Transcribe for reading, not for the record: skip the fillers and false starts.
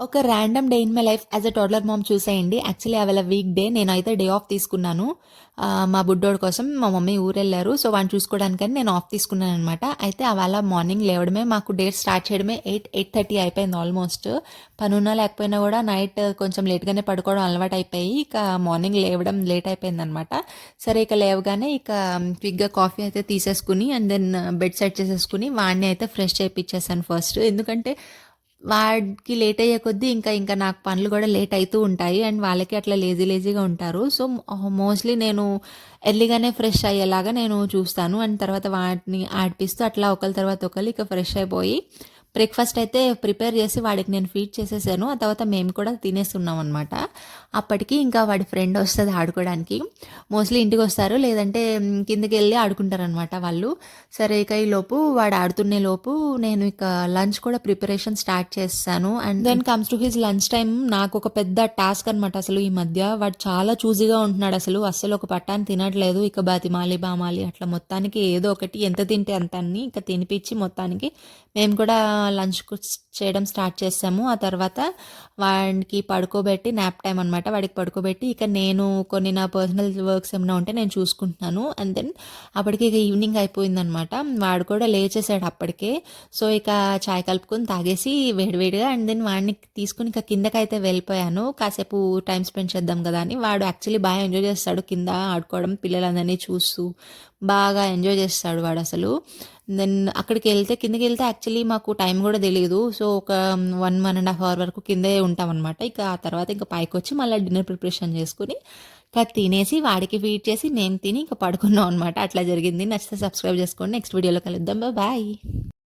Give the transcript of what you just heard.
ఒక random day in my life as a toddler mom చూసేయండి. Actually అవేళ week day నేనైతే డే ఆఫ్ తీసుకున్నాను. మా బుడ్డోడి కోసం మా మమ్మీ ఊరెళ్ళారు. సో వాడిని చూసుకోవడానికని నేను ఆఫ్ తీసుకున్నాను అనమాట. అయితే అవాళ మార్నింగ్ లేవడమే మాకు డే స్టార్ట్ చేయడమే 8:30 అయిపోయింది ఆల్మోస్ట్. పనున్నా లేకపోయినా కూడా నైట్ కొంచెం లేట్గానే పడుకోవడం అలవాటు అయిపోయి ఇక మార్నింగ్ లేవడం లేట్ అయిపోయిందనమాట. సరే ఇక లేవగానే ఇక క్విక్గా కాఫీ అయితే తీసేసుకుని అండ్ దెన్ బెడ్ సెట్ చేసేసుకుని వాడిని అయితే ఫ్రెష్ చేయించేసాను ఫస్ట్. ఎందుకంటే వాడికి లేట్ అయ్యే కొద్దీ ఇంకా ఇంకా నాకు పనులు కూడా లేట్ అవుతూ ఉంటాయి అండ్ వాళ్ళకి అట్లా లేజీగా ఉంటారు. సో మోస్ట్లీ నేను ఎర్లీగానే ఫ్రెష్ అయ్యేలాగా నేను చూస్తాను అండ్ తర్వాత వాటిని ఆడిపిస్తూ అట్లా ఒకరి తర్వాత ఒకరు ఇక ఫ్రెష్ అయిపోయి బ్రేక్ఫాస్ట్ అయితే ప్రిపేర్ చేసి వాడికి నేను ఫీడ్ చేసేసాను. ఆ తర్వాత మేము కూడా తినేస్తున్నాం అనమాట. అప్పటికి ఇంకా వాడి ఫ్రెండ్ వస్తుంది ఆడుకోవడానికి. మోస్ట్లీ ఇంటికి వస్తారు, లేదంటే కిందకి వెళ్ళి ఆడుకుంటారనమాట వాళ్ళు. సరే ఇక ఈ లోపు వాడు ఆడుతున్నే లోపు నేను ఇక లంచ్ కూడా ప్రిపరేషన్ స్టార్ట్ చేస్తాను. And then comes to his lunch time. నాకు ఒక పెద్ద టాస్క్ అనమాట. అసలు ఈ మధ్య వాడు చాలా చూజీగా ఉంటున్నాడు. అసలు ఒక పట్టాన్ని తినట్లేదు. ఇక బాతిమాలి బామాలి అట్లా మొత్తానికి ఏదో ఒకటి ఎంత తింటే అంత అన్ని ఇక తినిపించి మొత్తానికి మేము కూడా లంచ్ చేయడం స్టార్ట్ చేసాము. ఆ తర్వాత వాడికి పడుకోబెట్టి నాప్ టైం అనమాట, వాడికి పడుకోబెట్టి ఇక నేను కొన్ని నా పర్సనల్ వర్క్స్ ఏమైనా ఉంటే నేను చూసుకుంటున్నాను. అండ్ దెన్ అప్పటికి ఇక ఈవినింగ్ అయిపోయిందనమాట. వాడు కూడా లేచేసాడు అప్పటికే. సో ఇక చాయ్ కలుపుకొని తాగేసి వేడివేడిగా అండ్ దెన్ వాడిని తీసుకుని ఇక కిందకైతే వెళ్ళిపోయాను. కాసేపు టైం స్పెండ్ చేద్దాం కదా అని. వాడు యాక్చువల్లీ బాగా ఎంజాయ్ చేస్తాడు కింద ఆడుకోవడం, పిల్లలందరినీ చూస్తూ బాగా ఎంజాయ్ చేస్తాడు వాడు అసలు. దెన్ అక్కడికి వెళ్తే కిందకి వెళ్తే యాక్చువల్లీ మాకు టైం కూడా తెలియదు. సో ఒక 1.5 అవర్ వరకు కిందే ఉంటామన్నమాట. ఇక ఆ తర్వాత ఇంకా పైకి వచ్చి మళ్ళీ డిన్నర్ ప్రిపరేషన్ చేసుకుని ఇక తినేసి వాడికి ఫీడ్ చేసి మేము తిని ఇక పడుకున్నాం అనమాట. అట్లా జరిగింది. నచ్చితే సబ్స్క్రైబ్ చేసుకోండి. నెక్స్ట్ వీడియోలో కలుద్దాం. బాయ్.